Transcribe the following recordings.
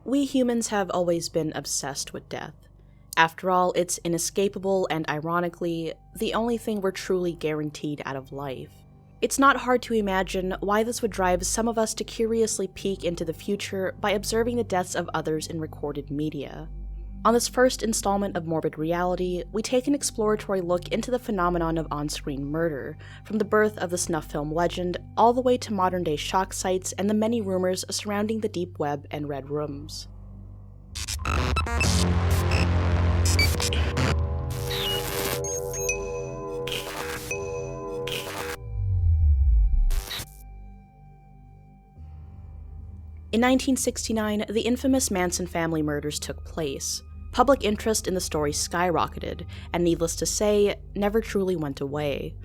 We humans have always been obsessed with death. After all, it's inescapable and, ironically, the only thing we're truly guaranteed out of life. It's not hard to imagine why this would drive some of us to curiously peek into the future by observing the deaths of others in recorded media. On this first installment of Morbid Reality, we take an exploratory look into the phenomenon of on-screen murder, from the birth of the snuff film legend all the way to modern-day shock sites and the many rumors surrounding the deep web and red rooms. In 1969, the infamous Manson family murders took place. Public interest in the story skyrocketed, and needless to say, never truly went away.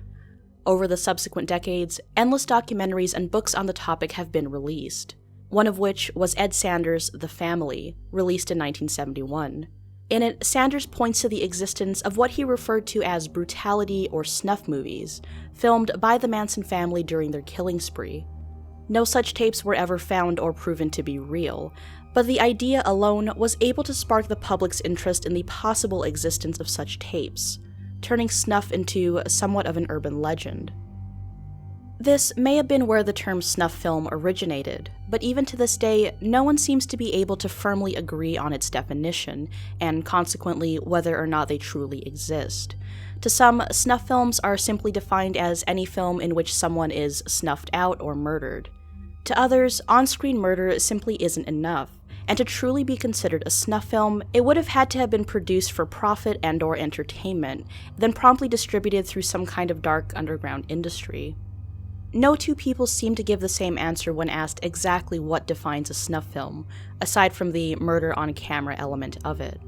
Over the subsequent decades, endless documentaries and books on the topic have been released, one of which was Ed Sanders' The Family, released in 1971. In it, Sanders points to the existence of what he referred to as brutality or snuff movies, filmed by the Manson family during their killing spree. No such tapes were ever found or proven to be real, but the idea alone was able to spark the public's interest in the possible existence of such tapes, turning snuff into somewhat of an urban legend. This may have been where the term snuff film originated, but even to this day, no one seems to be able to firmly agree on its definition, and consequently whether or not they truly exist. To some, snuff films are simply defined as any film in which someone is snuffed out or murdered. To others, on-screen murder simply isn't enough, and to truly be considered a snuff film, it would have had to have been produced for profit and/or entertainment, then promptly distributed through some kind of dark underground industry. No two people seem to give the same answer when asked exactly what defines a snuff film, aside from the murder on camera element of it.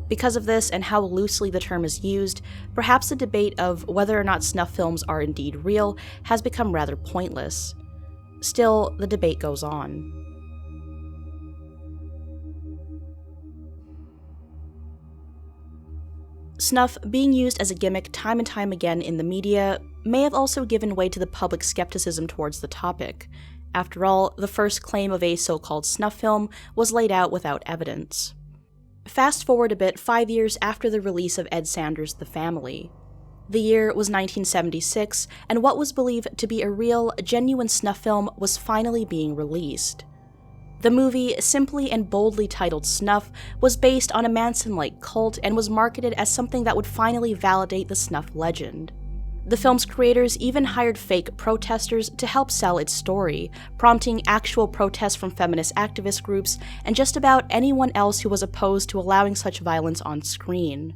Because of this and how loosely the term is used, perhaps the debate of whether or not snuff films are indeed real has become rather pointless. Still, the debate goes on. Snuff, being used as a gimmick time and time again in the media, may have also given way to the public's skepticism towards the topic. After all, the first claim of a so-called snuff film was laid out without evidence. Fast forward a bit 5 years after the release of Ed Sanders' The Family. The year was 1976, and what was believed to be a real, genuine snuff film was finally being released. The movie, simply and boldly titled Snuff, was based on a Manson-like cult and was marketed as something that would finally validate the snuff legend. The film's creators even hired fake protesters to help sell its story, prompting actual protests from feminist activist groups and just about anyone else who was opposed to allowing such violence on screen.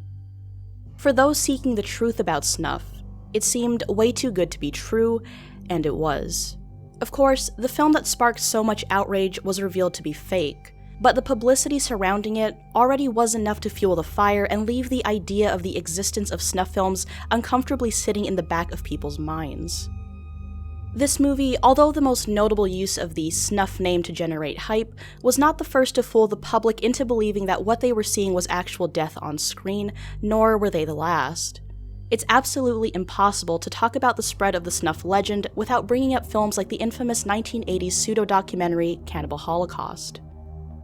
For those seeking the truth about snuff, it seemed way too good to be true, and it was. Of course, the film that sparked so much outrage was revealed to be fake, but the publicity surrounding it already was enough to fuel the fire and leave the idea of the existence of snuff films uncomfortably sitting in the back of people's minds. This movie, although the most notable use of the snuff name to generate hype, was not the first to fool the public into believing that what they were seeing was actual death on screen, nor were they the last. It's absolutely impossible to talk about the spread of the snuff legend without bringing up films like the infamous 1980s pseudo-documentary Cannibal Holocaust.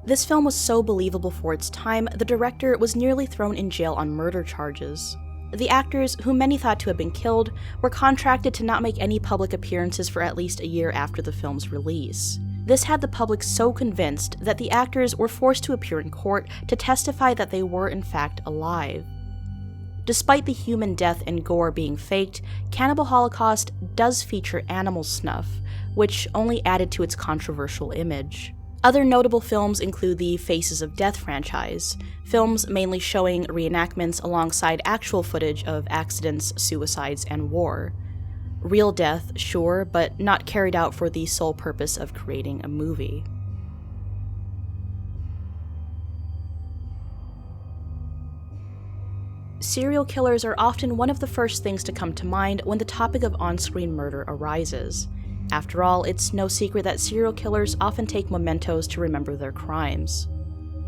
This film was so believable for its time, the director was nearly thrown in jail on murder charges. The actors, whom many thought to have been killed, were contracted to not make any public appearances for at least a year after the film's release. This had the public so convinced that the actors were forced to appear in court to testify that they were in fact alive. Despite the human death and gore being faked, Cannibal Holocaust does feature animal snuff, which only added to its controversial image. Other notable films include the Faces of Death franchise, films mainly showing reenactments alongside actual footage of accidents, suicides, and war. Real death, sure, but not carried out for the sole purpose of creating a movie. Serial killers are often one of the first things to come to mind when the topic of on-screen murder arises. After all, it's no secret that serial killers often take mementos to remember their crimes.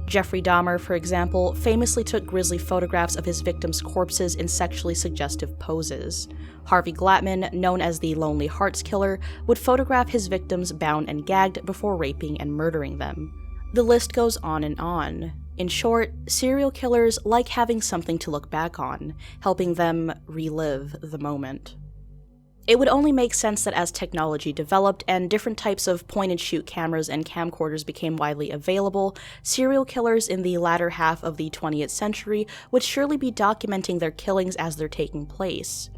Jeffrey Dahmer, for example, famously took grisly photographs of his victims' corpses in sexually suggestive poses. Harvey Glatman, known as the Lonely Hearts Killer, would photograph his victims bound and gagged before raping and murdering them. The list goes on and on. In short, serial killers like having something to look back on, helping them relive the moment. It would only make sense that as technology developed and different types of point-and-shoot cameras and camcorders became widely available, serial killers in the latter half of the 20th century would surely be documenting their killings as they're taking place.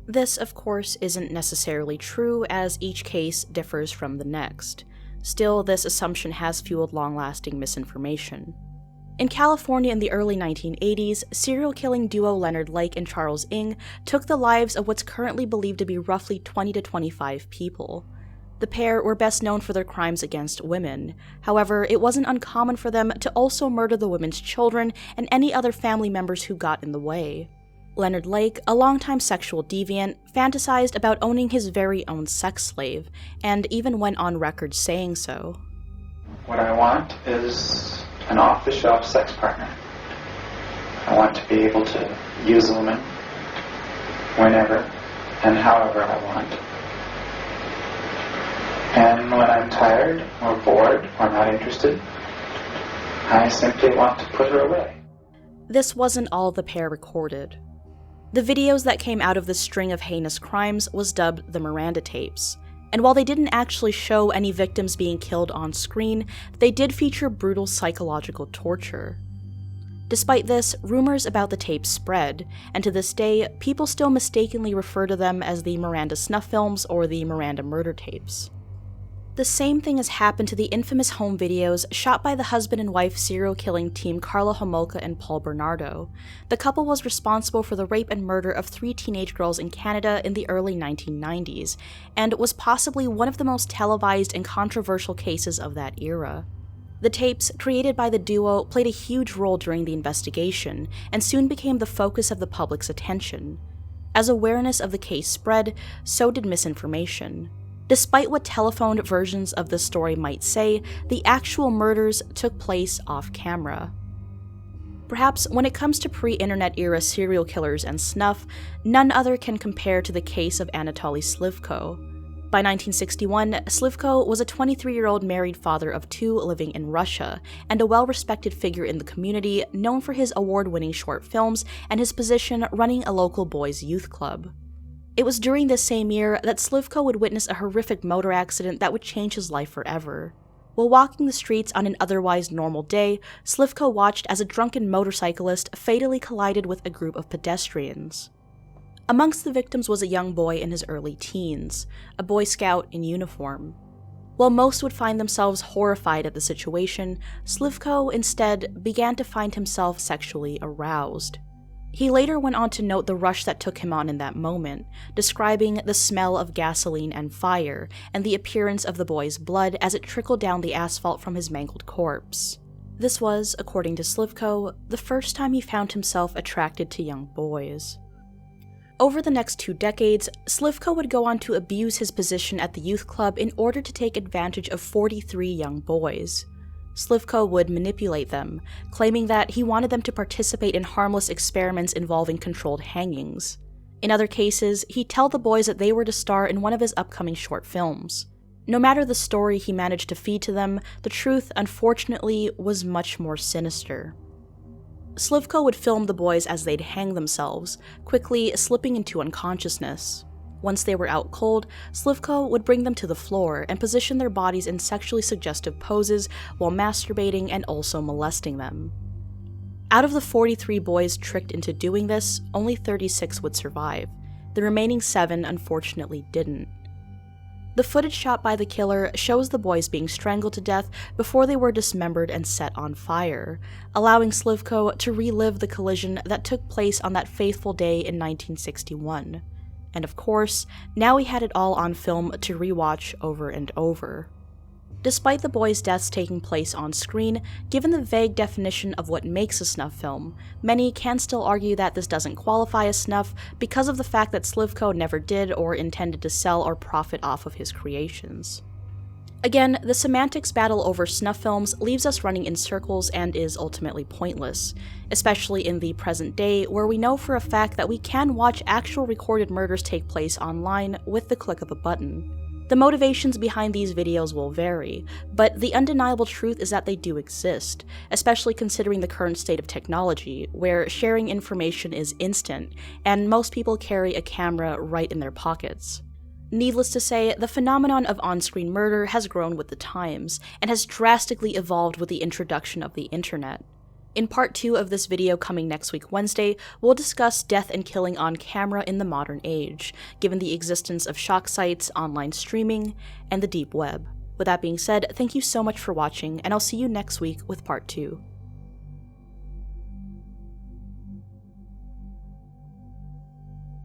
This, of course, isn't necessarily true, as each case differs from the next. Still, this assumption has fueled long-lasting misinformation. In California in the early 1980s, serial killing duo Leonard Lake and Charles Ng took the lives of what's currently believed to be roughly 20 to 25 people. The pair were best known for their crimes against women. However, it wasn't uncommon for them to also murder the women's children and any other family members who got in the way. Leonard Lake, a longtime sexual deviant, fantasized about owning his very own sex slave, and even went on record saying so. What I want is an off-the-shelf sex partner. I want to be able to use a woman whenever and however I want. And when I'm tired or bored or not interested, I simply want to put her away. This wasn't all the pair recorded. The videos that came out of this string of heinous crimes was dubbed the Miranda tapes. And while they didn't actually show any victims being killed on screen, they did feature brutal psychological torture. Despite this, rumors about the tapes spread, and to this day, people still mistakenly refer to them as the Miranda snuff films or the Miranda murder tapes. The same thing has happened to the infamous home videos shot by the husband and wife serial killing team Karla Homolka and Paul Bernardo. The couple was responsible for the rape and murder of 3 teenage girls in Canada in the early 1990s, and was possibly one of the most televised and controversial cases of that era. The tapes, created by the duo, played a huge role during the investigation, and soon became the focus of the public's attention. As awareness of the case spread, so did misinformation. Despite what telephoned versions of the story might say, the actual murders took place off-camera. Perhaps when it comes to pre-internet era serial killers and snuff, none other can compare to the case of Anatoly Slivko. By 1961, Slivko was a 23-year-old married father of 2 living in Russia, and a well-respected figure in the community known for his award-winning short films and his position running a local boys' youth club. It was during this same year that Slivko would witness a horrific motor accident that would change his life forever. While walking the streets on an otherwise normal day, Slivko watched as a drunken motorcyclist fatally collided with a group of pedestrians. Amongst the victims was a young boy in his early teens, a Boy Scout in uniform. While most would find themselves horrified at the situation, Slivko instead began to find himself sexually aroused. He later went on to note the rush that took him on in that moment, describing the smell of gasoline and fire, and the appearance of the boy's blood as it trickled down the asphalt from his mangled corpse. This was, according to Slivko, the first time he found himself attracted to young boys. Over the next 2 decades, Slivko would go on to abuse his position at the youth club in order to take advantage of 43 young boys. Slivko would manipulate them, claiming that he wanted them to participate in harmless experiments involving controlled hangings. In other cases, he'd tell the boys that they were to star in one of his upcoming short films. No matter the story he managed to feed to them, the truth, unfortunately, was much more sinister. Slivko would film the boys as they'd hang themselves, quickly slipping into unconsciousness. Once they were out cold, Slivko would bring them to the floor and position their bodies in sexually suggestive poses while masturbating and also molesting them. Out of the 43 boys tricked into doing this, only 36 would survive. The remaining 7 unfortunately didn't. The footage shot by the killer shows the boys being strangled to death before they were dismembered and set on fire, allowing Slivko to relive the collision that took place on that fateful day in 1961. And of course, now he had it all on film to rewatch over and over. Despite the boys' deaths taking place on screen, given the vague definition of what makes a snuff film, many can still argue that this doesn't qualify as snuff because of the fact that Slivko never did or intended to sell or profit off of his creations. Again, the semantics battle over snuff films leaves us running in circles and is ultimately pointless, especially in the present day where we know for a fact that we can watch actual recorded murders take place online with the click of a button. The motivations behind these videos will vary, but the undeniable truth is that they do exist, especially considering the current state of technology, where sharing information is instant, and most people carry a camera right in their pockets. Needless to say, the phenomenon of on-screen murder has grown with the times, and has drastically evolved with the introduction of the internet. In part 2 of this video coming next week Wednesday, we'll discuss death and killing on camera in the modern age, given the existence of shock sites, online streaming, and the deep web. With that being said, thank you so much for watching, and I'll see you next week with part 2.